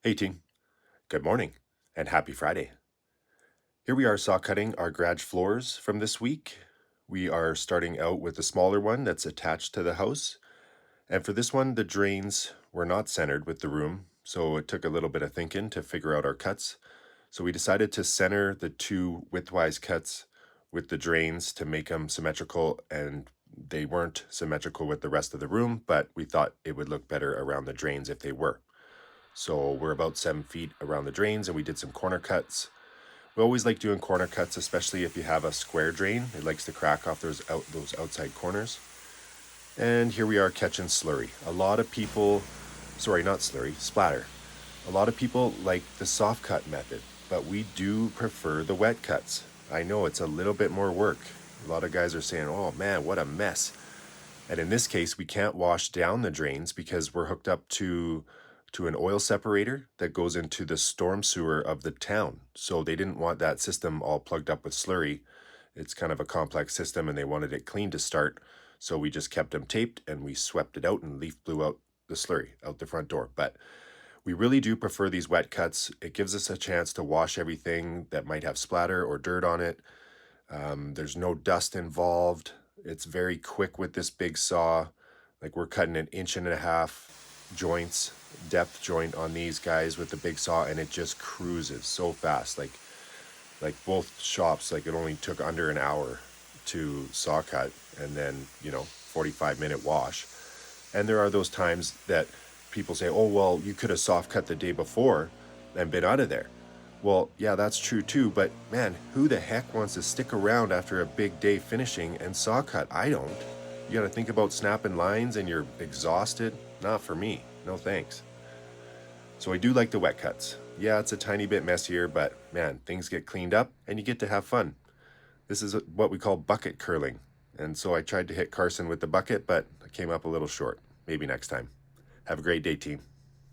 Hey team, good morning and happy Friday. Here we are saw cutting our garage floors from this week. We are starting out with a smaller one that's attached to the house. And for this one, the drains were not centered with the room, so it took a little bit of thinking to figure out our cuts. So we decided to center the two widthwise cuts with the drains to make them symmetrical, and they weren't symmetrical with the rest of the room, but we thought it would look better around the drains if they were. So we're about 7 feet around the drains, and we did some corner cuts. We always like doing corner cuts, especially if you have a square drain. It likes to crack off those outside corners. And here we are catching slurry. A lot of people, sorry, not slurry, splatter. A lot of people like the soft cut method, but we do prefer the wet cuts. I know it's a little bit more work. A lot of guys are saying, oh man, what a mess. And in this case, we can't wash down the drains because we're hooked up to an oil separator that goes into the storm sewer of the town. So they didn't want that system all plugged up with slurry. It's kind of a complex system and they wanted it clean to start. So we just kept them taped and we swept it out and leaf blew out the slurry out the front door. But we really do prefer these wet cuts. It gives us a chance to wash everything that might have splatter or dirt on it. There's no dust involved. It's very quick with this big saw. Like we're cutting an 1.5 inch joints, depth joint on these guys with the big saw, and it just cruises so fast. Like both shops, like it only took under an hour to saw cut, and then 45-minute wash. And there are those times that people say, oh well, you could have soft cut the day before and been out of there. Well, yeah, that's true too, but man, who the heck wants to stick around after a big day finishing and saw cut? I don't. You gotta think about snapping lines and you're exhausted. Not for me. No thanks. So I do like the wet cuts. Yeah, it's a tiny bit messier, but man, things get cleaned up and you get to have fun. This is what we call bucket curling. And so I tried to hit Carson with the bucket, but I came up a little short. Maybe next time. Have a great day, team.